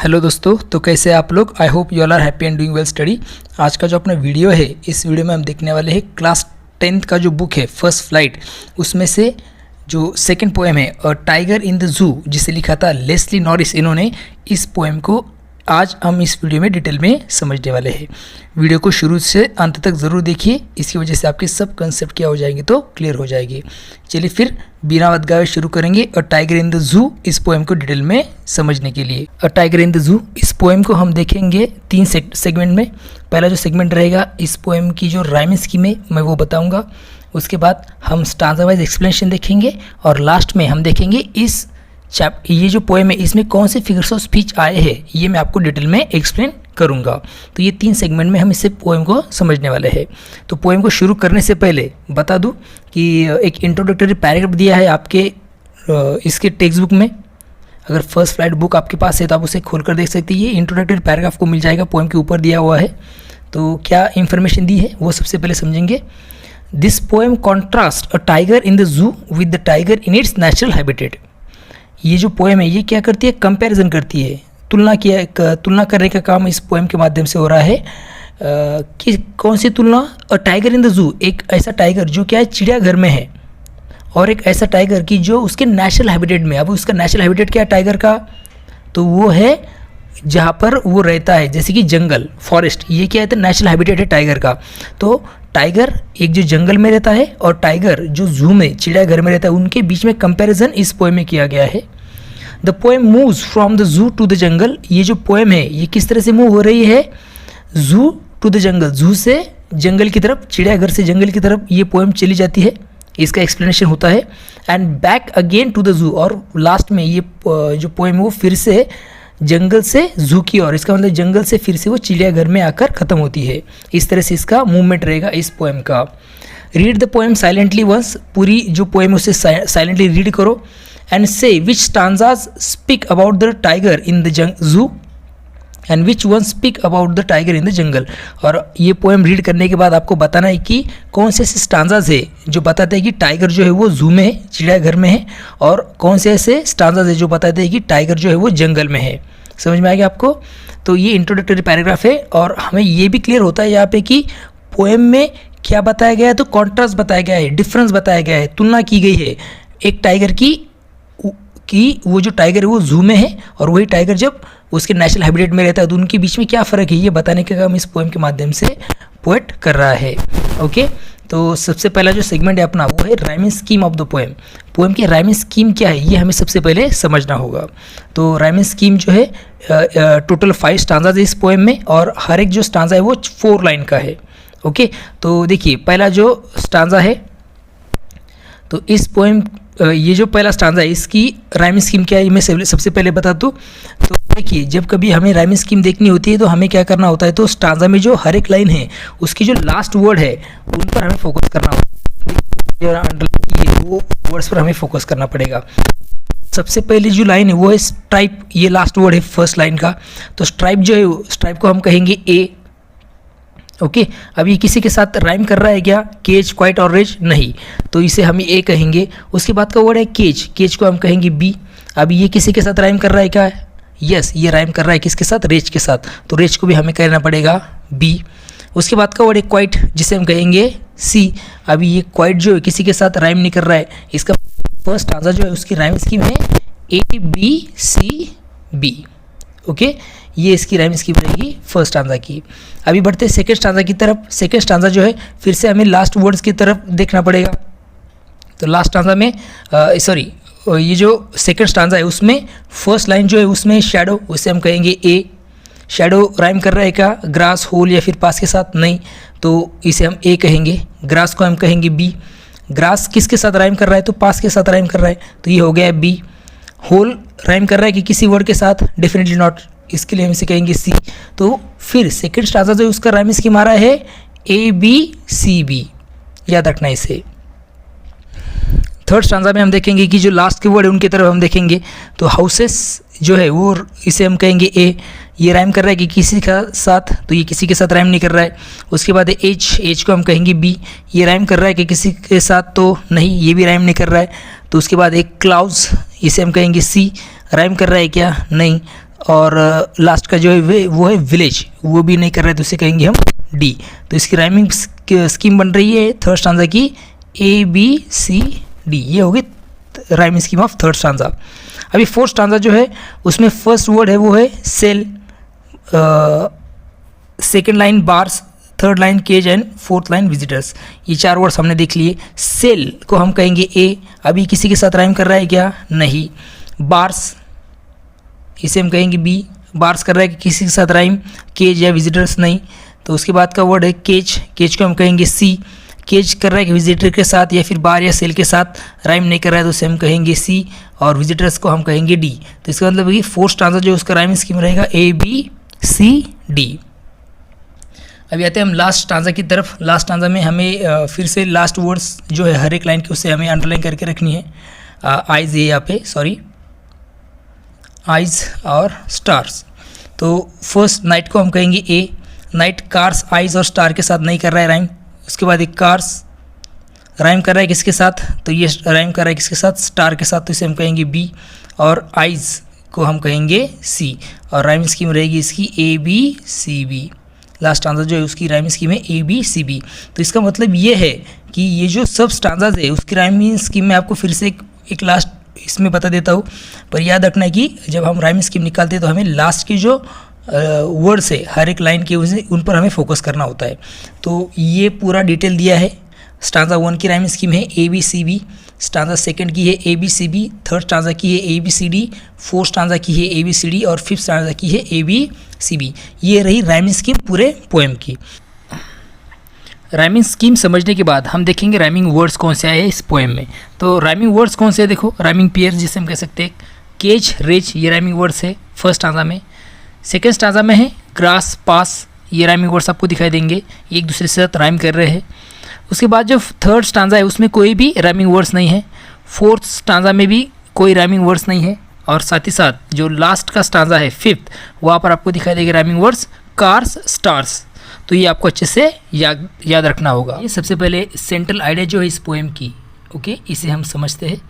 Hello दोस्तों, तो कैसे हैं आप लोग। I hope you all are happy and doing well study. आज का जो अपना वीडियो है, इस वीडियो में हम देखने वाले हैं क्लास 10th का जो बुक है फर्स्ट फ्लाइट, उसमें से जो सेकंड पोएम है अ टाइगर इन द जू, जिसे लिखा था लेस्ली नॉरिस, इन्होंने इस पोएम को आज हम इस वीडियो में डिटेल में समझने वाले हैं। वीडियो को शुरू से अंत तक ज़रूर देखिए, इसकी वजह से आपके सब कंसेप्ट क्या हो जाएंगे तो क्लियर हो जाएगी। चलिए फिर बिना वक्त गवाए शुरू करेंगे अ टाइगर इन द जू, इस पोएम को डिटेल में समझने के लिए। अ टाइगर इन द जू, इस पोएम को हम देखेंगे 3 सेगमेंट में। पहला जो सेगमेंट रहेगा, इस पोएम की जो राइम स्कीम है मैं वो बताऊँगा। उसके बाद हम स्टांजा वाइज एक्सप्लेनेशन देखेंगे और लास्ट में हम देखेंगे इस ये जो पोएम है इसमें कौन से फिगर्स ऑफ स्पीच आए हैं, ये मैं आपको डिटेल में एक्सप्लेन करूंगा। तो ये 3 सेगमेंट में हम इससे पोएम को समझने वाले हैं। तो पोएम को शुरू करने से पहले बता दूं कि एक इंट्रोडक्टरी पैराग्राफ दिया है आपके इसके टेक्स्ट बुक में। अगर फर्स्ट फ्लाइट बुक आपके पास है तो आप उसे खोल कर देख सकते हैं। ये इंट्रोडक्टरी पैराग्राफ को मिल जाएगा, पोएम के ऊपर दिया हुआ है। तो क्या इन्फॉर्मेशन दी है वो सबसे पहले समझेंगे। This poem contrast a tiger in the जू with the tiger in its natural habitat. ये जो पोएम है ये क्या करती है, कंपैरिजन करती है, तुलना करने का काम इस पोएम के माध्यम से हो रहा है। कि कौन सी तुलना, अ टाइगर इन द जू, एक ऐसा टाइगर जो क्या है चिड़ियाघर में है, और एक ऐसा टाइगर की जो उसके नेचुरल हैबिटेट में। अब उसका नेचुरल हैबिटेट क्या है टाइगर का, तो वो है जहाँ पर वो रहता है, जैसे कि जंगल, फॉरेस्ट, ये क्या है तो नेचुरल हैबिटेट है टाइगर का। तो टाइगर एक जो जंगल में रहता है और टाइगर जो जू में चिड़ियाघर में रहता है, उनके बीच में कंपैरिजन इस पोएम में किया गया है। The poem moves from the zoo to the jungle. ये जो पोएम है ये किस तरह से मूव हो रही है, जू टू द जंगल, जू से जंगल की तरफ, चिड़ियाघर से जंगल की तरफ ये पोएम चली जाती है, इसका एक्सप्लेनेशन होता है। And back again to the zoo, और लास्ट में ये जो पोएम है वो फिर से जंगल से जू की ओर, इसका मतलब जंगल से फिर से वो चिड़ियाघर में आकर ख़त्म होती है। इस तरह से इसका मूवमेंट रहेगा इस पोएम का। Read the poem silently once, पूरी जो पोएम उसे साइलेंटली रीड करो। And see which stanzas speak about the tiger in the zoo and which one speak about the tiger in the jungle. और ये poem read करने के बाद आपको बताना है कि कौन से ऐसे स्टांजाज है जो बताते हैं कि टाइगर जो है वो जू में है, चिड़ियाघर में है, और कौन से ऐसे स्टांजाज है जो बताते हैं कि टाइगर जो है वो जंगल में है। समझ में आ गया आपको। तो ये इंट्रोडक्टरी पैराग्राफ है, और हमें ये भी क्लियर होता है यहाँ पे कि पोएम में क्या बताया गया है, तो कॉन्ट्रास्ट बताया गया है, डिफरेंस बताया गया है, तुलना की गई है एक टाइगर की वो जो टाइगर है वो जू में है और वही टाइगर जब उसके नेचुरल हैबिटेट में रहता है, तो उनके बीच में क्या फ़र्क है ये बताने का काम इस पोएम के माध्यम से पोएट कर रहा है। ओके, तो सबसे पहला जो सेगमेंट है अपना वो है rhyming scheme of the poem. Poem की राइमिंग स्कीम क्या है ये हमें सबसे पहले समझना होगा। तो राइमिंग स्कीम जो है टोटल 5 स्टांजाज है इस पोएम में, और हर एक जो स्टांजा है वो 4 लाइन का है। ओके, तो देखिए पहला जो स्टांजा है, तो इस पोएम ये जो पहला स्टांजा है इसकी राइमिंग स्कीम क्या है मैं सबसे पहले बता दूँ। तो देखिए जब कभी हमें राइमिंग स्कीम देखनी होती है तो हमें क्या करना होता है, तो स्टांजा में जो हर एक लाइन है उसकी जो लास्ट वर्ड है उन पर हमें फोकस करना होता है, अंडरलाइन वो वर्ड्स पर हमें फोकस करना पड़ेगा। सबसे पहली जो लाइन है वो है स्ट्राइप, ये लास्ट वर्ड है फर्स्ट लाइन का। तो स्ट्राइप जो है, स्ट्राइप को हम कहेंगे ए। ओके, अब ये किसी के साथ राइम कर रहा है क्या, केज, क्वाइट और रेज, नहीं, तो इसे हम ए कहेंगे। उसके बाद का वर्ड है केज, केज को हम कहेंगे बी। अब ये किसी के साथ राइम कर रहा है क्या, यस, ये राइम कर रहा है किसके साथ, रेज के साथ, तो रेज को भी हमें कहना पड़ेगा बी। उसके बाद का वर्ड है क्वाइट, जिसे हम कहेंगे सी। अभी ये क्वाइट जो है किसी के साथ राइम नहीं कर रहा है, इसका फर्स्ट स्टांजा जो है उसकी राइम स्कीम है A B C B. Okay, ये इसकी राइम स्कीम रहेगी फर्स्ट स्टांजा की। अभी बढ़ते हैं सेकंड स्टांजा की तरफ। सेकंड स्टांजा जो है फिर से हमें लास्ट वर्ड्स की तरफ देखना पड़ेगा। तो लास्ट स्टांजा में ये जो सेकंड स्टांजा है उसमें फर्स्ट लाइन जो है उसमें शैडो, उसे हम कहेंगे ए। शैडो राइम कर रहा है क्या, ग्रास, होल या फिर पास के साथ, नहीं, तो इसे हम ए कहेंगे। ग्रास को हम कहेंगे बी। ग्रास किसके साथ राइम कर रहा है, तो पास के साथ राइम कर रहा है, तो ये हो गया बी। होल राइम कर रहा है कि किसी वर्ड के साथ, डेफिनेटली नॉट, इसके लिए हम इसे कहेंगे सी। तो फिर सेकंड स्टांजा जो उसका राइम स्कीम आ रहा है ए बी सी बी, याद रखना इसे। थर्ड स्टांजा में हम देखेंगे कि जो लास्ट के वर्ड है उनकी तरफ हम देखेंगे। तो हाउसेस जो है वो, इसे हम कहेंगे ए, ये राइम कर रहा है कि किसी का साथ, तो ये किसी के साथ राइम नहीं कर रहा है। उसके बाद एच, एच को हम कहेंगे बी, ये राइम कर रहा है कि किसी के साथ, तो नहीं, ये भी राइम नहीं कर रहा है। तो उसके बाद एक क्लाउड्स, इसे हम कहेंगे सी, राइम कर रहा है क्या, नहीं, और लास्ट का जो है वो है विलेज, वो भी नहीं कर रहा है तो उसे कहेंगे हम डी। तो इसकी राइमिंग स्कीम बन रही है थर्ड स्टांजा की ABCD, ये होगी rhyming scheme of third stanza. अभी फोर्थ स्टांजा जो है उसमें फर्स्ट वर्ड है वो है cell, second line bars, third line cage and fourth line visitors. ये 4 वर्ड्स हमने देख लिए। सेल को हम कहेंगे ए, अभी किसी के साथ राइम कर रहा है क्या? नहीं। बार्स, इसे हम कहेंगे बी, बार्स कर रहा है कि किसी के साथ राइम, केज या विजिटर्स नहीं। तो उसके बाद का वर्ड है केज, केज को हम कहेंगे सी, केज कर रहा है कि विजिटर के साथ या फिर बार या सेल के साथ राइम नहीं कर रहा है तो उसे हम कहेंगे सी, और विजिटर्स को हम कहेंगे डी। तो इसका मतलब कि फोर्थ स्टांजा जो उसका राइमिंग स्कीम रहेगा ABCD। अभी आते हैं हम लास्ट स्टांजा की तरफ। लास्ट स्टांजा में हमें फिर से लास्ट वर्ड्स जो है हर एक लाइन के उसे हमें अंडरलाइन करके रखनी है। आइज है यहाँ पे, सॉरी, आइज और स्टार्स। तो फर्स्ट नाइट को हम कहेंगे ए, नाइट कार्स आइज और स्टार के साथ नहीं कर रहा है राइम। उसके बाद एक कार्स राइम कर रहा है किसके साथ? तो ये राइम कर रहा है किसके साथ? स्टार के साथ, तो इसे हम कहेंगे बी, और आइज को हम कहेंगे सी, और राइम स्कीम रहेगी इसकी ABCB। लास्ट स्टांजा जो है उसकी राइमिंग स्कीम है ABCB। तो इसका मतलब ये है कि ये जो सब स्टांजाज है उसकी राइमिंग स्कीम में आपको फिर से एक लास्ट इसमें बता देता हूँ, पर याद रखना है कि जब हम राइमिंग स्कीम निकालते हैं तो हमें लास्ट की जो वर्ड्स है हर एक लाइन के उन पर हमें फोकस करना होता है। तो ये पूरा डिटेल दिया है। स्टांजा 1 की राइमिंग स्कीम है ABCB, स्टांजा सेकंड की है ABCB, थर्ड स्टांजा की है ABCD, फोर्थ स्टांजा की है ABCD और फिफ्थ स्टांजा की है ABCB। ये रही राइमिंग स्कीम पूरे पोएम की। राइमिंग स्कीम समझने के बाद हम देखेंगे राइमिंग वर्ड्स कौन से आए इस पोएम में। तो राइमिंग वर्ड्स कौन से हैं? देखो, राइमिंग पेयर्स जिसे हम कह सकते हैं, केज, रेज, ये राइमिंग वर्ड्स है फर्स्ट स्टांजा में। सेकेंड स्टांजा में है ग्रास, पास, ये राइमिंग वर्ड्स आपको दिखाई देंगे, एक दूसरे से साथ राइम कर रहे हैं। उसके बाद जो थर्ड स्टांजा है उसमें कोई भी राइमिंग वर्ड्स नहीं है, फोर्थ स्टांजा में भी कोई राइमिंग वर्ड्स नहीं है, और साथ ही साथ जो लास्ट का स्टांजा है फिफ्थ, वहाँ पर आपको दिखाई देगा राइमिंग वर्ड्स कार्स, स्टार्स। तो ये आपको अच्छे से याद रखना होगा। ये सबसे पहले सेंट्रल आइडिया जो है इस पोएम की, ओके, इसे हम समझते हैं।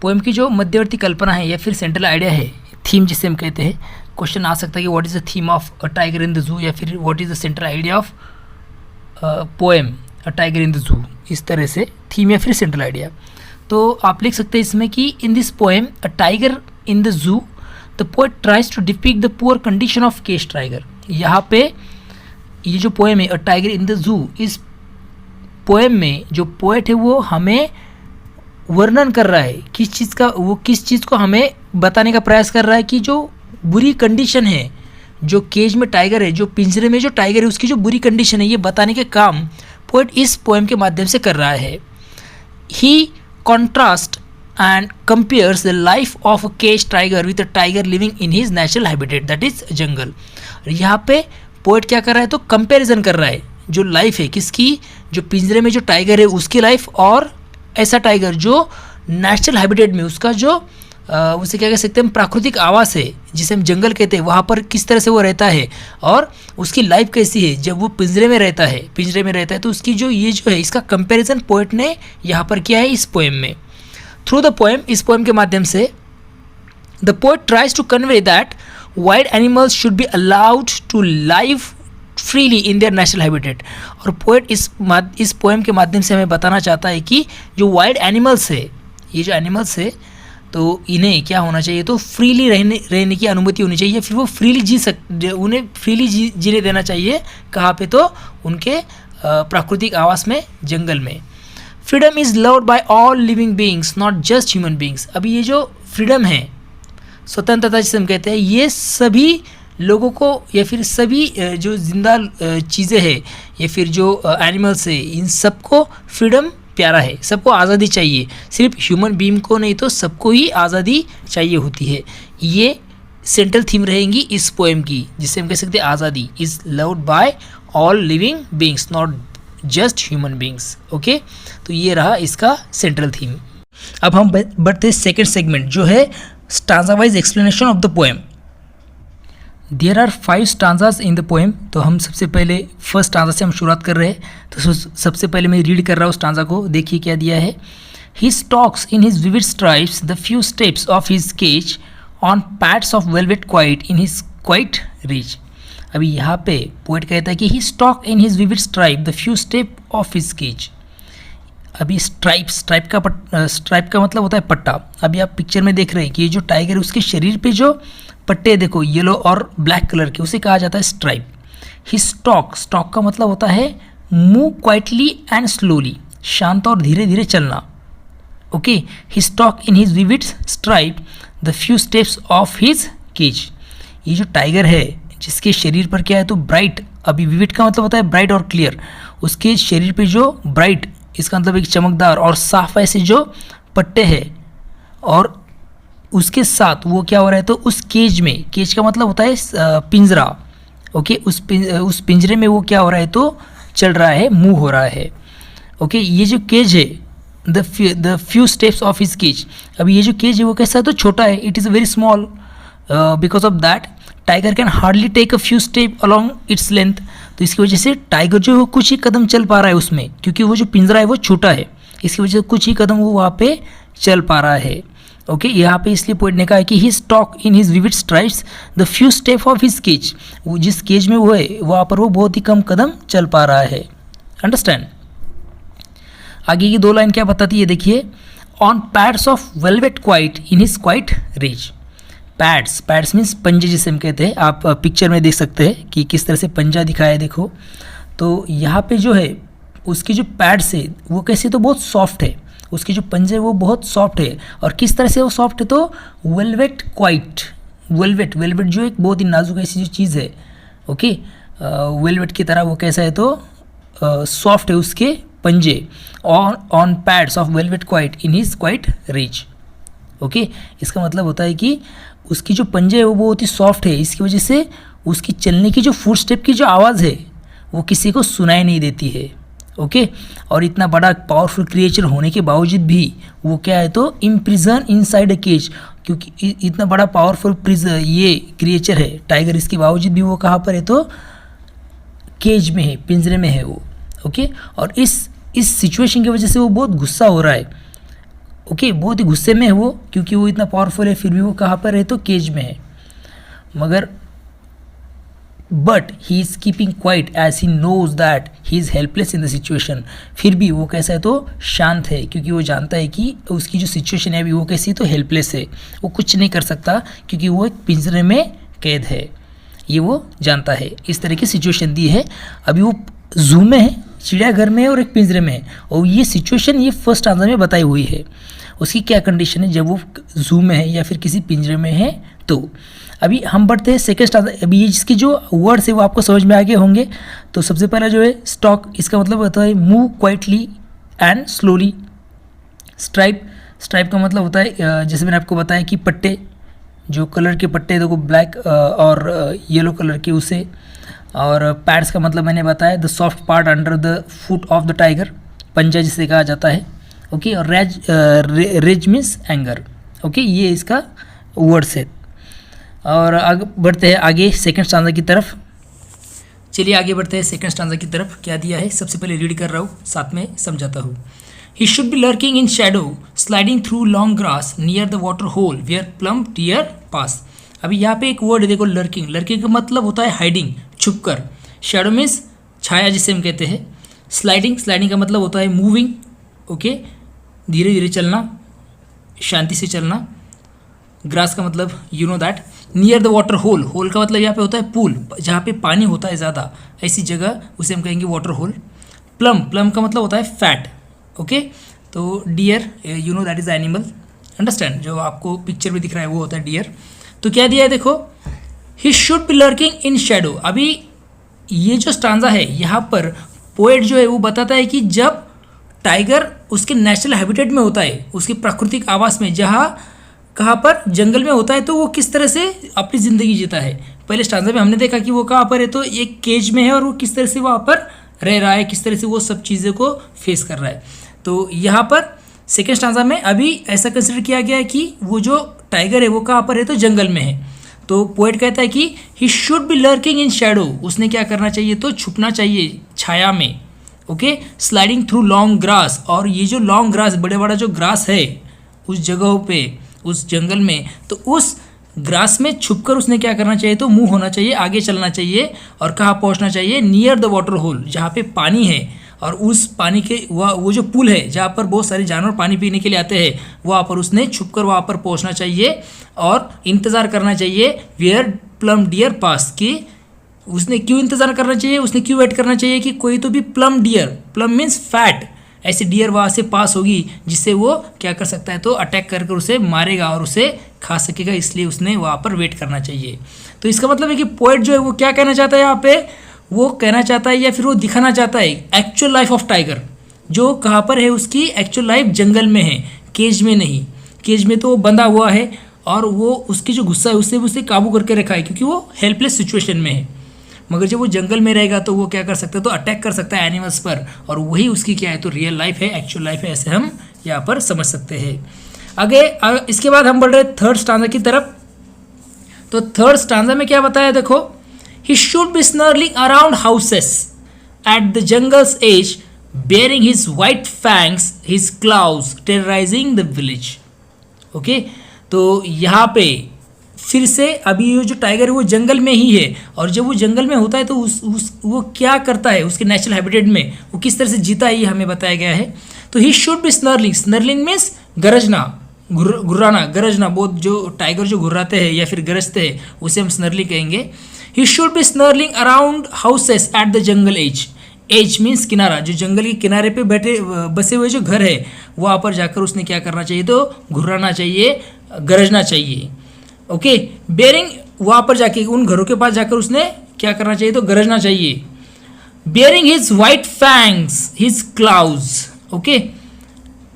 पोएम की जो मध्यवर्ती कल्पना है या फिर सेंट्रल आइडिया है, थीम जिसे हम कहते हैं। क्वेश्चन आ सकता है कि what is the theme of a tiger in the जू, या फिर what is the central idea of poem a tiger in the जू, इस तरह से थीम या फिर सेंट्रल आइडिया। तो आप लिख सकते हैं इसमें कि in this poem a tiger in the zoo the poet tries to depict the poor condition of cage tiger. यहाँ पे ये जो पोएम है अ टाइगर इन द जू, इस पोएम में जो पोएट है वो हमें वर्णन कर रहा है किस चीज़ का, वो किस चीज़ को हमें बताने का प्रयास कर रहा है कि जो बुरी कंडीशन है, जो केज में टाइगर है, जो पिंजरे में जो टाइगर है, उसकी जो बुरी कंडीशन है, ये बताने के काम पोएट इस पोएम के माध्यम से कर रहा है। He contrast and compares the life of a cage tiger with a tiger living in his natural habitat that is jungle. यहाँ पे पोएट क्या कर रहा है? तो कंपैरिजन कर रहा है जो लाइफ है किसकी, जो पिंजरे में जो टाइगर है उसकी लाइफ, और ऐसा टाइगर जो नेचुरल हैबिटेट में उसका जो उसे क्या कह सकते हैं हम, प्राकृतिक आवास है जिसे हम जंगल कहते हैं, वहाँ पर किस तरह से वो रहता है और उसकी लाइफ कैसी है जब वो पिंजरे में रहता है। तो उसकी जो ये जो है इसका कंपैरिजन पोएट ने यहाँ पर किया है इस पोएम में। थ्रू द पोएम, इस पोएम के माध्यम से the poet tries to convey that wild animals should be allowed to live freely in their natural habitat. और पोएट इस पोएम के माध्यम से हमें बताना चाहता है कि जो वाइल्ड एनिमल्स है, ये जो एनिमल्स है, तो इन्हें क्या होना चाहिए? तो फ्रीली रहने की अनुमति होनी चाहिए, फिर वो फ्रीली उन्हें फ्रीली जीने देना चाहिए। कहाँ पे? तो उनके प्राकृतिक आवास में, जंगल में। Freedom is loved by all living beings not just human beings. अभी ये जो फ्रीडम है, स्वतंत्रता जिसे हम कहते हैं, ये सभी लोगों को या फिर सभी जो जिंदा चीज़ें हैं या फिर जो एनिमल्स है, इन सबको फ्रीडम प्यारा है, सबको आज़ादी चाहिए। सिर्फ ह्यूमन बीइंग को नहीं, तो सबको ही आज़ादी चाहिए होती है। ये सेंट्रल थीम रहेंगी इस पोएम की, जिसे हम कह सकते हैं आज़ादी is loved by all living beings not just human beings. Okay, तो ये रहा इसका सेंट्रल थीम। अब हम बढ़ते हैं सेकेंड सेगमेंट जो है stanza wise explanation of the poem. There are 5 stanzas in the poem. तो हम सबसे पहले फर्स्ट स्टांजा से हम शुरुआत कर रहे हैं। तो सबसे पहले मैं रीड कर रहा हूँ स्टांजा को, देखिए क्या दिया है। He stalks in his vivid stripes the few steps of his cage on pads of velvet quiet in his quiet rage. अभी यहाँ पे पोएट कहता है कि he stalk in his vivid stripe the few step of his cage. अभी stripe का मतलब होता है पट्टा। अभी आप पिक्चर में देख रहे हैं कि ये जो टाइगर है उसके शरीर पे जो पट्टे देखो येलो और ब्लैक कलर के, उसे कहा जाता है स्ट्राइप। ही स्टॉक का मतलब होता है मूव क्वाइटली एंड स्लोली, शांत और धीरे धीरे चलना। Okay, he stalk in his vivid stripe the few steps of his cage. ये जो टाइगर है जिसके शरीर पर क्या है तो ब्राइट, अभी विविड का मतलब होता है ब्राइट और क्लियर, उसके शरीर पे जो ब्राइट, इसका मतलब एक चमकदार और साफ ऐसे जो पट्टे हैं, और उसके साथ वो क्या हो रहा है तो उस केज में, केज का मतलब होता है पिंजरा। ओके, उस पिंजरे में वो क्या हो रहा है तो चल रहा है, मूव हो रहा है। ओके, ये जो केज है the few steps of his cage. अभी ये जो केज है वो कैसा है तो छोटा है, it is very small, because of that tiger can hardly take a few step along its length. तो इसकी वजह से टाइगर जो है कुछ ही कदम चल पा रहा है उसमें, क्योंकि वो जो पिंजरा है वो छोटा है, इसकी वजह से कुछ ही कदम वो वहाँ पे चल पा रहा है। ओके, यहाँ पे इसलिए पोएट ने कहा है कि he stalk in his vivid stripes the few step of his cage. वो जिस केज में वो है वहाँ पर वो बहुत ही कम कदम चल पा रहा है। अंडरस्टैंड। आगे की 2 लाइन क्या बताती है देखिए, on pads of velvet quiet in his quiet reach. Pads means पंजे जिसे हम कहते हैं। आप पिक्चर में देख सकते हैं कि किस तरह से पंजा दिखाया है, देखो। तो यहाँ पे जो है उसकी जो पैड्स है वो कैसे तो बहुत सॉफ्ट है, उसके जो पंजे वो बहुत सॉफ्ट है। और किस तरह से वो सॉफ्ट है तो वेलवेट क्वाइट, वेलवेट जो एक बहुत ही नाजुक ऐसी जो चीज़ है। ओके, वेलवेट की तरह वो कैसा है तो सॉफ्ट है उसके पंजे। On pads of velvet quiet in his quiet reach. Okay, इसका मतलब होता है कि उसकी जो पंजे है वो बहुत ही सॉफ्ट है, इसकी वजह से उसकी चलने की जो फुट स्टेप की जो आवाज़ है वो किसी को सुनाई नहीं देती है। ओके, और इतना बड़ा पावरफुल क्रिएचर होने के बावजूद भी वो क्या है तो इम्प्रिजन इनसाइड अ केज, क्योंकि इतना बड़ा पावरफुल ये क्रिएचर है टाइगर, इसके बावजूद भी वो कहाँ पर है तो केज में है, पिंजरे में है वो। ओके, और इस सिचुएशन की वजह से वो बहुत गुस्सा हो रहा है। ओके, बहुत ही गुस्से में है वो, क्योंकि वो इतना पावरफुल है फिर भी वो कहाँ पर है तो केज में है। मगर but he is keeping quite as he knows that he is helpless in the situation. फिर भी वो कैसा है तो शांत है, क्योंकि वो जानता है कि उसकी जो सिचुएशन है अभी वो कैसी तो हेल्पलेस है, वो कुछ नहीं कर सकता क्योंकि वो एक पिंजरे में कैद है, ये वो जानता है। इस तरह की सिचुएशन दी है। अभी वो जू में है, चिड़ियाघर में है और एक पिंजरे में है, और ये सिचुएशन ये फर्स्ट आंसर में बताई हुई है। उसकी क्या कंडीशन है जब वो जू में है या फिर किसी पिंजरे में है। तो अभी हम बढ़ते हैं सेकेंड स्टांजा। अभी ये जिसकी जो वर्ड्स है वो आपको समझ में आ गए होंगे। तो सबसे पहला जो है स्टॉक, इसका मतलब होता है move quietly and slowly. Stripe का मतलब होता है जैसे मैंने आपको बताया कि पट्टे, जो कलर के पट्टे देखो ब्लैक और येलो कलर के उसे। और पैड्स का मतलब मैंने बताया the soft part under the foot of the tiger, पंजा जिसे कहा जाता है। ओके, और रेज मीन्स एंगर। ओके, ये इसका वर्ड्स है। और आगे बढ़ते हैं आगे सेकंड स्टांजा की तरफ। चलिए आगे बढ़ते हैं सेकंड स्टांजा की तरफ। क्या दिया है सबसे पहले रीड कर रहा हूँ, साथ में समझाता हूँ। He should be lurking in shadow sliding through long grass near the water hole where plump deer pass. अभी यहाँ पे एक वर्ड है देखो, लर्किंग। लर्किंग का मतलब होता है हाइडिंग, छुपकर। शैडो मीन्स छाया जिसे हम कहते हैं। स्लाइडिंग का मतलब होता है मूविंग। ओके, धीरे धीरे चलना, शांति से चलना। ग्रास का मतलब you know that. Near the water hole, hole का मतलब यहाँ पे होता है पूल, जहाँ पे पानी होता है ज़्यादा, ऐसी जगह उसे हम कहेंगे वाटर होल। प्लम का मतलब होता है फैट। ओके, तो deer you know that is animal. Understand, जो आपको पिक्चर में दिख रहा है वो होता है डियर। तो क्या दिया है देखो, he should be lurking in shadow. अभी ये जो स्टांजा है यहाँ पर पोएट जो है वो बताता है कि जब टाइगर उसके नेचुरल हैबिटेट में होता है, उसके प्राकृतिक आवास में, जहाँ कहाँ पर जंगल में होता है, तो वो किस तरह से अपनी ज़िंदगी जीता है। पहले स्टांजा में हमने देखा कि वो कहाँ पर है तो एक केज में है, और वो किस तरह से वहाँ पर रह रहा है, किस तरह से वो सब चीज़ों को फेस कर रहा है। तो यहाँ पर सेकेंड स्टांजा में अभी ऐसा कंसिडर किया गया है कि वो जो टाइगर है वो कहाँ पर है तो जंगल में है। तो पोएट कहता है कि ही should be lurking in shadow, उसने क्या करना चाहिए तो छुपना चाहिए छाया में। Okay, sliding through long grass, और ये जो लॉन्ग ग्रास, बड़े बड़ा जो ग्रास है उस जगहों पे, उस जंगल में, तो उस ग्रास में छुपकर उसने क्या करना चाहिए, तो मूव होना चाहिए, आगे चलना चाहिए। और कहाँ पहुँचना चाहिए, नियर द वाटर होल, जहाँ पे पानी है और उस पानी के वो जो पुल है जहाँ पर बहुत सारे जानवर पानी पीने के लिए आते हैं, वहाँ पर उसने छुपकर वहाँ पर पहुँचना चाहिए और इंतज़ार करना चाहिए वेयर प्लम डियर पास, कि उसने क्यों इंतज़ार करना चाहिए, उसने क्यों वेट करना चाहिए कि कोई तो भी plump deer, plump means fat, ऐसी डियर वहाँ से पास होगी जिससे वो क्या कर सकता है, तो अटैक कर उसे मारेगा और उसे खा सकेगा, इसलिए उसने वहाँ पर वेट करना चाहिए। तो इसका मतलब है कि पोएट जो है वो क्या कहना चाहता है यहाँ पे, वो कहना चाहता है या फिर वो दिखाना चाहता है एक्चुअल लाइफ ऑफ टाइगर, जो कहाँ पर है, उसकी एक्चुअल लाइफ जंगल में है, केज में नहीं। केज में तो वो बंधा हुआ है और वो उसकी जो गुस्सा है उससे उसे काबू करके रखा है, क्योंकि वो हेल्पलेस सिचुएशन में है। मगर जब वो जंगल में रहेगा तो वो क्या कर सकता है, तो अटैक कर सकता है एनिमल्स पर, और वही उसकी क्या है, तो रियल लाइफ है, एक्चुअल लाइफ है, ऐसे हम यहाँ पर समझ सकते हैं। आगे इसके बाद हम बढ़ रहे थर्ड स्टांजा की तरफ। तो थर्ड स्टांजा में क्या बताया, देखो, he should be snarling around houses at the jungle's edge, bearing his white fangs, his claws, terrorizing the village। Okay, तो यहाँ पे फिर से अभी ये जो टाइगर है वो जंगल में ही है, और जब वो जंगल में होता है तो वो क्या करता है, उसके नेचुरल हैबिटेट में वो किस तरह से जीता है, ये हमें बताया गया है। तो ही शुड बी स्नर्लिंग, स्नर्लिंग मीन्स गरजना, गुर्राना, गरजना, बहुत जो टाइगर जो घुर्राते हैं या फिर गरजते हैं उसे हम स्नर्लिंग कहेंगे। He should be snarling around houses at the jungle edge, edge means किनारा, जो जंगल के किनारे पे बैठे बसे हुए जो घर है वहाँ पर जाकर उसने क्या करना चाहिए, तो घुर्राना चाहिए, गरजना चाहिए। ओके, बेरिंग, वहाँ पर जाके उन घरों के पास जाकर उसने क्या करना चाहिए, तो गरजना चाहिए। Baring his white fangs, his claws. Okay,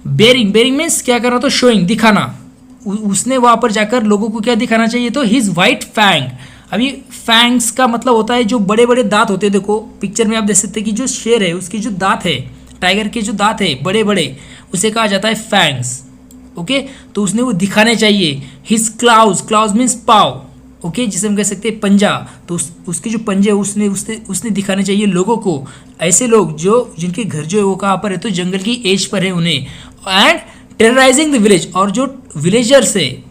baring, baring means क्या करना, तो शोइंग, दिखाना। उसने वहाँ पर जाकर लोगों को क्या दिखाना चाहिए, तो हिज वाइट फैंग। अभी फैंग्स का मतलब होता है जो बड़े बड़े दांत होते हैं, देखो पिक्चर में आप देख सकते हैं कि जो शेर है उसके जो दांत है, टाइगर के जो दांत है बड़े बड़े, उसे कहा जाता है फैंग्स। ओके, तो उसने वो दिखाने चाहिए। हिज क्लाउज, क्लाउज मीन्स पाव, ओके, जिसे हम कह सकते हैं पंजा, तो उसके जो पंजे उसने दिखाने चाहिए लोगों को, ऐसे लोग जो जिनके घर जो है वो कहाँ पर है, तो जंगल की एज पर है उन्हें। एंड टेरराइजिंग द विलेज, और जो विलेजर्स है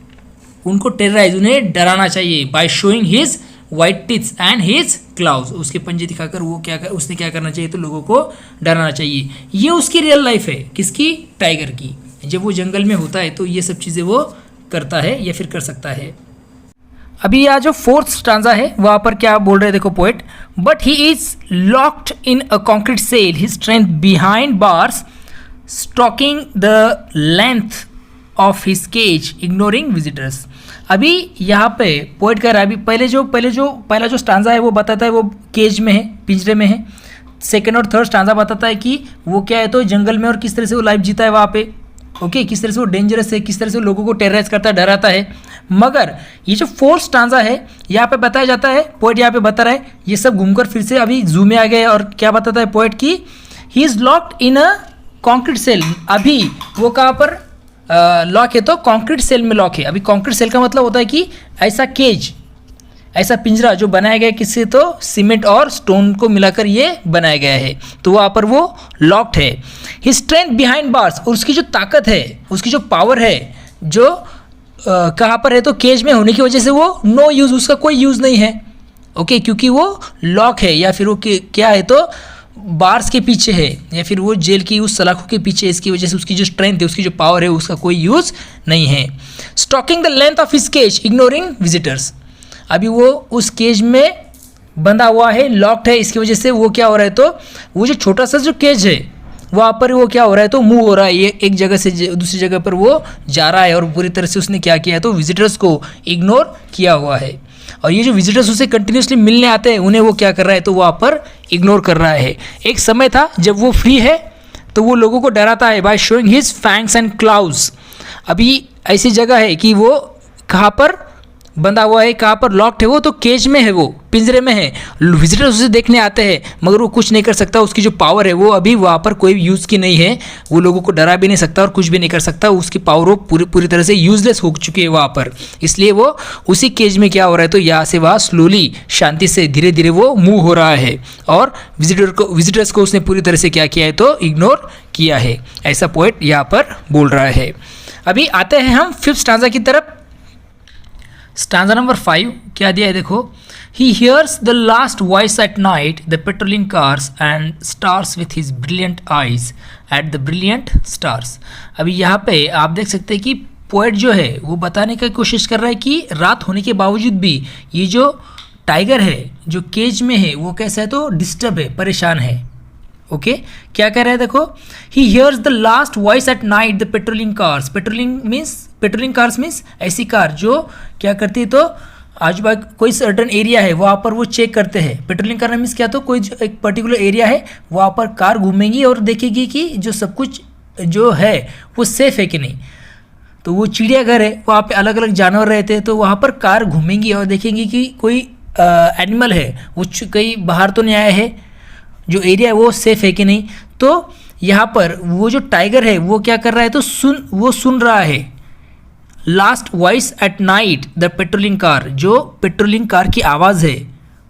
उनको टेरराइज, उन्हें डराना चाहिए, by showing his white teeths and his claws, उसके पंजे दिखाकर वो उसने क्या करना चाहिए, तो लोगों को डराना चाहिए। ये उसकी रियल लाइफ है, किसकी, टाइगर की। जब वो जंगल में होता है तो ये सब चीज़ें वो करता है या फिर कर सकता है। अभी यह जो फोर्थ स्टांजा है वहाँ पर क्या बोल रहे हैं, देखो poet, but he is locked in a concrete cell, his strength behind bars, stalking the length of his cage, ignoring visitors. अभी यहाँ पे पोएट कह रहा है, अभी पहला जो स्टांजा है वो बताता है वो केज में है, पिंजरे में है। सेकंड और थर्ड स्टांजा बताता है कि वो क्या है, तो जंगल में, और किस तरह से वो लाइफ जीता है वहाँ पे। ओके, किस तरह से वो डेंजरस है, किस तरह से वो लोगों को टेरराइज करता है, डराता है। मगर ये जो फोर्थ स्टांजा है यहाँ पे बताया जाता है, पोएट यहाँ पे बता रहा है, ये सब घूमकर फिर से अभी जू में आ गए, और क्या बताता है पोएट की, he is locked in a concrete cell. अभी वो कहाँ पर लॉक है, तो कॉन्क्रीट सेल में लॉक है। अभी कॉन्क्रीट सेल का मतलब होता है कि ऐसा केज, ऐसा पिंजरा जो बनाया गया है किससे, तो सीमेंट और स्टोन को मिलाकर ये बनाया गया है, तो वहाँ पर वो लॉक्ड है। हिज स्ट्रेंथ बिहाइंड बार्स, और उसकी जो ताकत है, उसकी जो पावर है, जो कहाँ पर है, तो केज में होने की वजह से वो नो यूज़, उसका कोई यूज़ नहीं है। ओके, क्योंकि वो लॉक है, या फिर वो क्या है, तो बार्स के पीछे है, या फिर वो जेल की उस सलाखों के पीछे, इसकी वजह से उसकी जो स्ट्रेंथ है, उसकी जो पावर है, उसका कोई यूज़ नहीं है। Stalking the length of his cage, ignoring visitors. अभी वो उस केज में बंधा हुआ है, लॉक्ड है, इसकी वजह से वो क्या हो रहा है, तो वो जो छोटा सा जो केज है वहाँ पर वो क्या हो रहा है, तो मूव हो रहा है, ये एक जगह से दूसरी जगह पर वो जा रहा है, और पूरी तरह से उसने क्या किया है, तो विजिटर्स को इग्नोर किया हुआ है। और ये जो विजिटर्स उसे कंटिन्यूसली मिलने आते हैं, उन्हें वो क्या कर रहा है, तो वहाँ पर इग्नोर कर रहा है। एक समय था जब वो फ्री है तो वो लोगों को डराता है, by showing his fangs and claws. अभी ऐसी जगह है कि वो कहाँ पर बंधा हुआ है, कहाँ पर लॉक्ड है, वो तो केज में है, वो पिंजरे में है। विजिटर्स उसे देखने आते हैं मगर वो कुछ नहीं कर सकता, उसकी जो पावर है वो अभी वहाँ पर कोई यूज़ की नहीं है, वो लोगों को डरा भी नहीं सकता और कुछ भी नहीं कर सकता, उसकी पावर वो पूरी तरह से यूजलेस हो चुकी है वहाँ पर। इसलिए वो उसी केज में क्या हो रहा है, तो यहाँ से वहाँ स्लोली, शांति से, धीरे धीरे वो मूव हो रहा है, और विजिटर्स को उसने पूरी तरह से क्या किया है, तो इग्नोर किया है। ऐसा पोएट यहाँ पर बोल रहा है। अभी आते हैं हम फिफ्थ स्टांजा की तरफ। स्टैंजा नंबर 5 क्या दिया है देखो, he hears the last voice at night the patrolling cars and stars with his brilliant eyes at the brilliant stars. अभी यहाँ पे आप देख सकते हैं कि पोएट जो है वो बताने की कोशिश कर रहा है कि रात होने के बावजूद भी ये जो टाइगर है जो केज में है वो कैसा है, तो डिस्टर्ब है, परेशान है। ओके क्या कह रहा है देखो, he hears the last voice at night the patrolling cars. Patrolling cars means ऐसी कार जो क्या करती है, तो आजू बाजू कोई सर्टन एरिया है वहाँ पर वो चेक करते हैं। पेट्रोलिंग करना मीन्स क्या, तो कोई एक पर्टिकुलर एरिया है वहाँ पर कार घूमेंगी और देखेगी कि जो सब कुछ जो है वो सेफ है कि नहीं। तो वो चिड़ियाघर है, वहाँ पे अलग अलग जानवर रहते हैं, तो वहाँ पर कार घूमेंगी और देखेंगी कि कोई एनिमल है वो कहीं बाहर तो नहीं आया है, जो एरिया है वो सेफ है कि नहीं। तो यहाँ पर वो जो टाइगर है वो क्या कर रहा है, तो वो सुन रहा है last voice at night the patrolling car, जो पेट्रोलिंग कार की आवाज़ है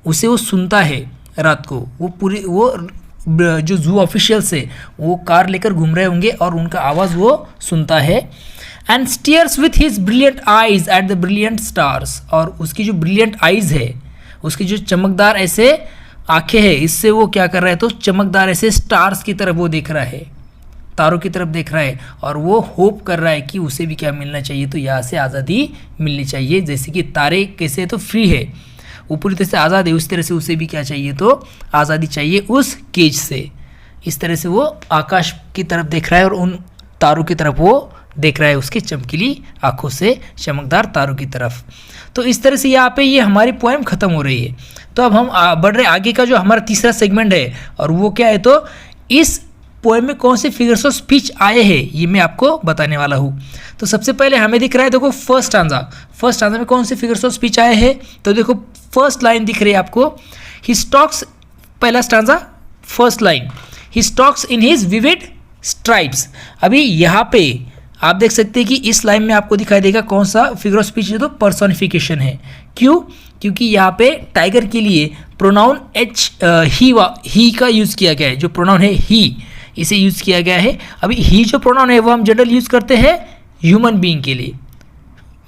उसे वो सुनता है रात को। वो जो जू ऑफिशियल्स है वो कार लेकर घूम रहे होंगे और उनका आवाज़ वो सुनता है। And stairs with his brilliant eyes at the brilliant stars, और उसकी जो ब्रिलियंट आइज है, उसकी जो चमकदार ऐसे आंखें हैं, इससे वो क्या कर रहा है, तो चमकदार ऐसे स्टार्स की तरफ वो देख रहा है, तारों की तरफ देख रहा है, और वो होप कर रहा है कि उसे भी क्या मिलना चाहिए, तो यहाँ से आज़ादी मिलनी चाहिए। जैसे कि तारे कैसे तो फ्री है, वो पूरी तरह से आज़ाद है, उस तरह से उसे भी क्या चाहिए, तो आज़ादी चाहिए उस केज से। इस तरह से वो आकाश की तरफ देख रहा है और उन तारों की तरफ वो देख रहा है, उसकी चमकीली आंखों से चमकदार तारों की तरफ। तो इस तरह से यहाँ पे ये हमारी पोएम ख़त्म हो रही है। तो अब हम बढ़ रहे आगे का जो हमारा तीसरा सेगमेंट है, और वो क्या है, तो इस पोएम में कौन से फिगर्स ऑफ स्पीच आए हैं ये मैं आपको बताने वाला हूँ। तो सबसे पहले हमें दिख रहा है देखो फर्स्ट स्टांजा में कौन से फिगर्स ऑफ स्पीच आए हैं, तो देखो फर्स्ट लाइन दिख रही है आपको, ही स्टॉक्स, पहला stanza first line, he stalks in his vivid stripes. अभी यहाँ पे आप देख सकते हैं कि इस लाइन में आपको दिखाई देगा कौन सा फिगर ऑफ स्पीच है, तो पर्सोनिफिकेशन है। क्यों, क्योंकि यहाँ पे टाइगर के लिए प्रोनाउन ही का यूज़ किया गया है, जो प्रोनाउन है ही, इसे यूज़ किया गया है। अभी ही जो प्रोनाउन है वो हम जनरल यूज़ करते हैं ह्यूमन बीइंग के लिए,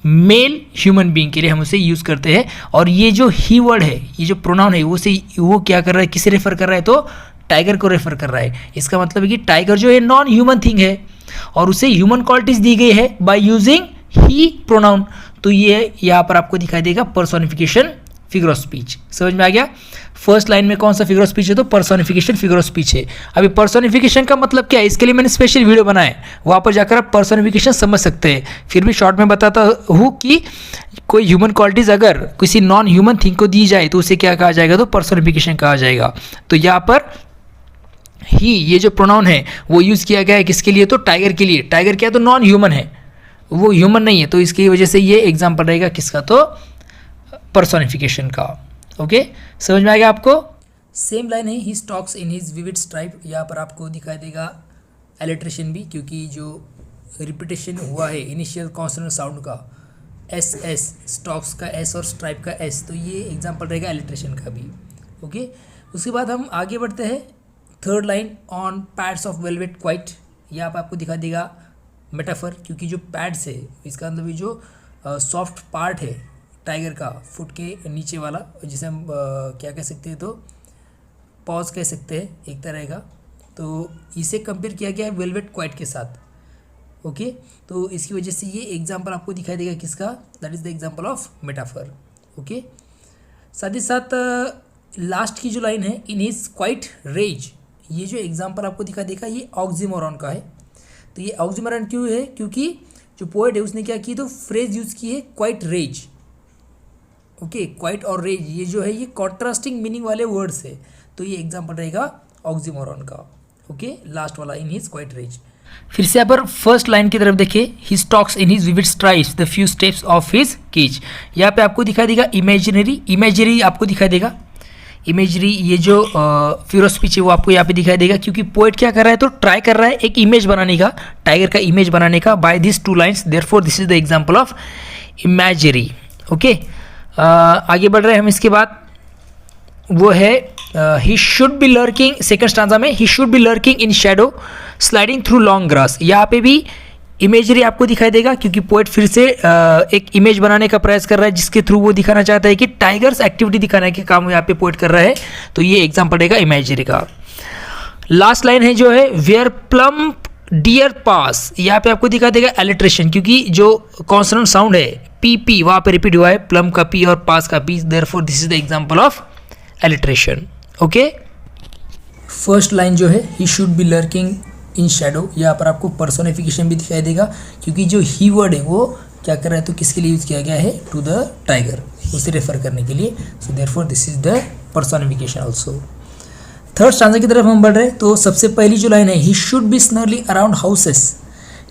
मेल ह्यूमन बीइंग के लिए हम उसे यूज़ करते हैं। और ये जो ही वर्ड है, ये जो प्रोनाउन है वो क्या कर रहा है, किसे रेफर कर रहा है, तो टाइगर को रेफर कर रहा है। इसका मतलब है कि टाइगर जो है नॉन ह्यूमन थिंग है और उसे ह्यूमन क्वालिटीज दी गई है बाय यूजिंग ही प्रोनाउन। तो ये यहाँ पर आपको दिखाई देगा पर्सोनिफिकेशन फिगर ऑफ स्पीच। समझ में आ गया। फर्स्ट लाइन में कौन सा फिगर ऑफ स्पीच है, तो पर्सोनिफिकेशन फिगर ऑफ स्पीच है। अभी पर्सोनिफिकेशन का मतलब क्या है, इसके लिए मैंने स्पेशल वीडियो बनाया है, वहाँ पर जाकर आप पर्सोनिफिकेशन समझ सकते हैं। फिर भी शॉर्ट में बताता हूँ कि कोई ह्यूमन क्वालिटीज़ अगर किसी नॉन ह्यूमन थिंग को दी जाए तो उसे क्या कहा जाएगा, तो पर्सोनिफिकेशन कहा जाएगा। तो यहाँ पर ही, ये जो प्रोनाउन है वो यूज़ किया गया है किसके लिए, तो टाइगर के लिए। टाइगर क्या है, तो नॉन ह्यूमन है, वो ह्यूमन नहीं है, तो इसकी वजह से ये एग्जाम्पल रहेगा किसका, तो पर्सोनिफिकेशन का। ओके, समझ में आ गया आपको। सेम लाइन है, he stalks in his vivid stripe, यहाँ पर आपको दिखाई देगा एलिट्रेशन भी, क्योंकि जो रिपीटेशन हुआ है इनिशियल कॉन्सोनेंट साउंड का, एस स्टॉक्स का एस और स्ट्राइप का एस, तो ये एग्जाम्पल रहेगा एलिट्रेशन का भी। ओके, उसके बाद हम आगे बढ़ते हैं। Third line, on pads of velvet quite, यहाँ पर आपको दिखा देगा मेटाफर, क्योंकि जो पैड्स है इसका मतलब ये जो सॉफ्ट पार्ट है टाइगर का, फुट के नीचे वाला, जिसे हम क्या कह सकते हैं, तो पॉज कह सकते हैं एक तरह का, तो इसे कंपेयर किया गया है वेलवेट क्वाइट के साथ। ओके, तो इसकी वजह से ये एग्जाम्पल आपको दिखाई देगा किसका, that is the example of metaphor. Okay, साथ ही साथ लास्ट की जो लाइन है, इन हिज क्वाइट रेज, ये जो एग्जाम्पल आपको दिखा देगा ये ऑक्सीमोरॉन का है। तो ये ऑक्सीमोरॉन क्यों है, क्योंकि जो पोएट है उसने क्या की, तो फ्रेज यूज़ की है क्वाइट रेज। ओके, क्वाइट और रेज ये जो है ये कॉन्ट्रास्टिंग मीनिंग वाले वर्ड्स है, तो ये एग्जाम्पल रहेगा ऑक्सीमोरॉन का। ओके, लास्ट वाला, इन हिज क्वाइट रेज। फिर से यहाँ पर फर्स्ट लाइन की तरफ देखिए, he stalks in his vivid stripes the few steps of his cage, यहाँ पे आपको दिखाई देगा इमेजरी आपको दिखाई देगा। इमेजरी, ये जो फिगर ऑफ स्पीच है वो आपको यहाँ पे दिखाई देगा, क्योंकि पोएट क्या कर रहा है, तो ट्राई कर रहा है एक इमेज बनाने का, टाइगर का इमेज बनाने का, by this two lines, therefore this is the example of imagery. Okay, आगे बढ़ रहे हैं हम। इसके बाद वो है he should be lurking, second stanza में, he should be lurking in shadow sliding through long grass. यहाँ पे भी इमेजरी आपको दिखाई देगा क्योंकि पोएट फिर से एक इमेज बनाने का प्रयास कर रहा है जिसके थ्रू वो दिखाना चाहता है कि टाइगर्स एक्टिविटी दिखाने के काम यहाँ पे पोएट कर रहा है, तो ये एग्जाम्पल रहेगा इमेजरी का। लास्ट लाइन है जो है वेयर प्लम डियर पास, यहाँ पे आपको दिखा देगा एलिट्रेशन, क्योंकि जो कॉन्सोनेंट साउंड है पी पी वहाँ पे रिपीट हुआ है, प्लम का पी और पास का P, therefore this is the example of alliteration. Okay, first line जो है he should be lurking in shadow, यहाँ पर आपको पर्सोनिफिकेशन भी दिखाई देगा क्योंकि जो ही वर्ड है वो क्या कर रहा है, तो किसके लिए यूज़ किया गया है, टू द टाइगर, उसे रेफर करने के लिए। So therefore this is the personification also. Third stanza की तरफ हम बढ़ रहे हैं, तो सबसे पहली जो लाइन है he should be snarly around houses,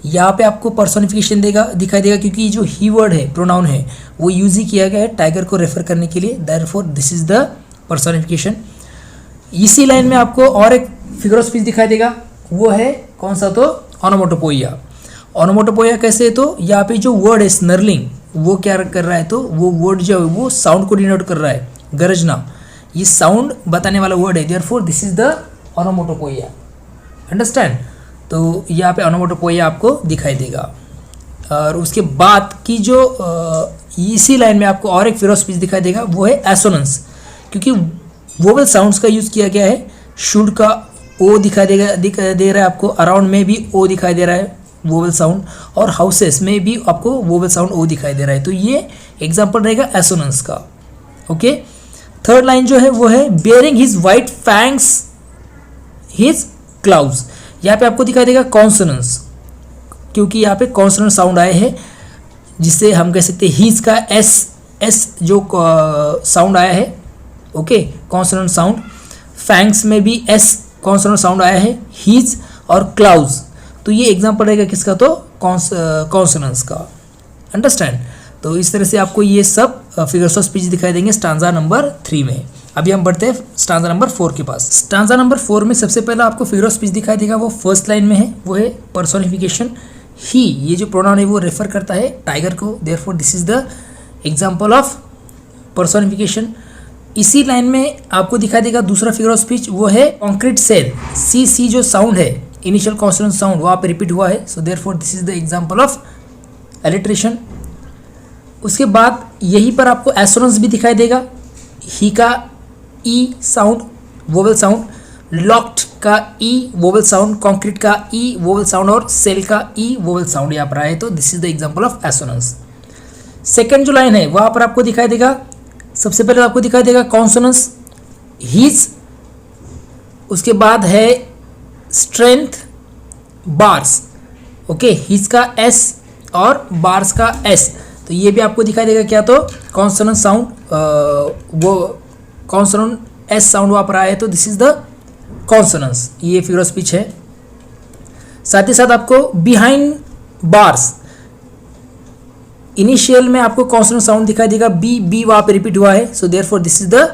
यहाँ पे आपको पर्सोनिफिकेशन दिखाई देगा क्योंकि जो ही वर्ड है, प्रोनाउन है, वो यूज ही किया गया है टाइगर को रेफर करने के लिए, therefore this is the personification. इसी लाइन में आपको और एक फिगर ऑफ स्पीच दिखाई देगा, वो है कौन सा, तो ओनोमोटोपोइया। ओनोमोटोपोइया कैसे है, तो यहाँ पे जो वर्ड है स्नर्लिंग, वो क्या कर रहा है, तो वो वर्ड जो है वो साउंड को डिनोट कर रहा है, गरजना, ये साउंड बताने वाला वर्ड है, therefore this is the onomatopoeia. Understand, तो यहाँ पे ओनोमोटोपोइया आपको दिखाई देगा। और उसके बाद की जो इसी लाइन में आपको और एक फिगर ऑफ स्पीच दिखाई देगा, वो है एसोनेंस, क्योंकि वोवेल साउंड्स का यूज़ किया गया है। शुड का ओ दिखाई दे रहा है आपको, अराउंड में भी ओ दिखाई दे रहा है वोवेल साउंड, और हाउसेस में भी आपको वोवेल साउंड ओ दिखाई दे रहा है, तो ये एग्जाम्पल रहेगा एसोनेंस का। ओके, थर्ड लाइन जो है वो है bearing his white fangs his clouds, यहाँ पे आपको दिखाई देगा कॉन्सोनेंस, क्योंकि यहाँ पे कॉन्सोनेंट साउंड आए हैं, जिससे हम कह सकते हैं हीज का एस जो साउंड आया है। ओके, कॉन्सोनेंट साउंड, फैंग्स में भी एस कॉन्सोनेंट साउंड आया है, हीज और क्लाउड्स, तो ये एग्जाम्पल रहेगा किसका, तो कॉन्सोनेंस का। अंडरस्टैंड, तो इस तरह से आपको ये सब फिगर्स ऑफ स्पीच दिखाई देंगे स्टांजा नंबर 3 में। अभी हम बढ़ते हैं स्टांजा नंबर 4 के पास। स्टांजा नंबर 4 में सबसे पहला आपको फिगर ऑफ स्पीच दिखाई देगा, वो फर्स्ट लाइन में है, वो है पर्सोनिफिकेशन। ही, ये जो प्रोनाउन है वो रेफर करता है टाइगर को, therefore this is the example of personification. इसी लाइन में आपको दिखाई देगा दूसरा फिगर ऑफ स्पीच, वो है कॉन्क्रीट सेल, सी जो साउंड है, इनिशियल कॉन्सोनेंट साउंड वहाँ पे रिपीट हुआ है, so therefore this is the example of alliteration. उसके बाद यहीं पर आपको एसोनेंस भी दिखाई देगा, ही का ई साउंड वोवेल साउंड, लॉक्ड का ई वोवेल साउंड, कॉन्क्रीट का ई वोवेल साउंड और सेल का ई वोवेल साउंड यहाँ पर आए, तो this is the example of assonance. Second जो लाइन है वहाँ पर आपको दिखाई देगा, सबसे पहले आपको दिखाई देगा कॉन्सोनेंस हीज, उसके बाद है स्ट्रेंथ बार्स। ओके, हीज का एस और बार्स का एस, तो ये भी आपको दिखाई देगा क्या, तो कॉन्सोनेंट साउंड, वो कॉन्सोनेंट एस साउंड वहाँ पर आया है, तो दिस इज द कॉन्सोनेंस, ये फिगर ऑफ स्पीच है। साथ ही साथ आपको बिहाइंड बार्स, इनिशियल में आपको कॉन्सोनेंट साउंड दिखाई देगा, बी वहाँ पे रिपीट हुआ है, so therefore this is the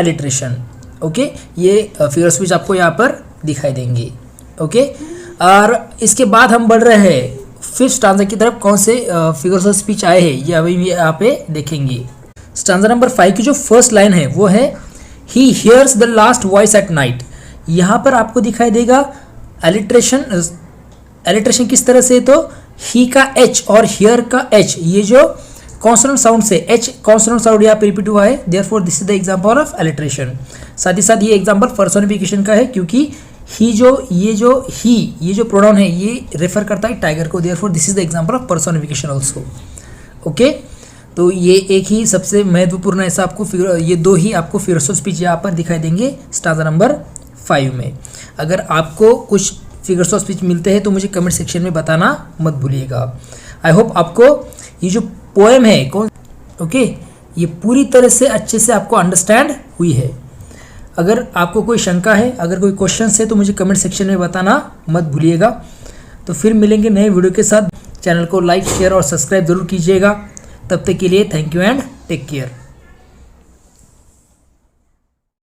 alliteration. Okay, ये फिगर ऑफ स्पीच आपको यहाँ पर दिखाई देंगे। ओके, और इसके बाद हम बढ़ रहे हैं फिफ्थ स्टांजा की तरफ, कौन से फिगर्स ऑफ स्पीच आए हैं ये अभी यहाँ पे देखेंगे। स्टांजा नंबर 5 की जो फर्स्ट लाइन है वो है he hears the last voice at night, यहाँ पर आपको दिखाई देगा एलिट्रेशन। एलिट्रेशन किस तरह से, तो ही का एच और हियर का एच, ये जो कॉन्सोनेंट साउंड से एच कॉन्सोनेंट साउंड यहाँ पे रिपीट हुआ है, therefore this is the example of alliteration. साथ ही साथ ये एग्जांपल पर्सोनिफिकेशन का है, क्योंकि ये जो प्रोनाउन है ये रेफर करता है टाइगर को, therefore this is the example of personification also. Okay, तो ये एक ही सबसे महत्वपूर्ण ऐसा आपको ये दो ही आपको फिगर्स ऑफ स्पीच यहाँ पर दिखाई देंगे स्टांजा नंबर 5 में। अगर आपको कुछ फिगर्स ऑफ स्पीच मिलते हैं तो मुझे कमेंट सेक्शन में बताना मत भूलिएगा। आई होप आपको ये जो पोएम है ओके, ये पूरी तरह से अच्छे से आपको अंडरस्टैंड हुई है। अगर आपको कोई शंका है, अगर कोई क्वेश्चन है, तो मुझे कमेंट सेक्शन में बताना मत भूलिएगा। तो फिर मिलेंगे नए वीडियो के साथ। चैनल को लाइक, शेयर और सब्सक्राइब जरूर कीजिएगा। तब तक के लिए thank you and take care.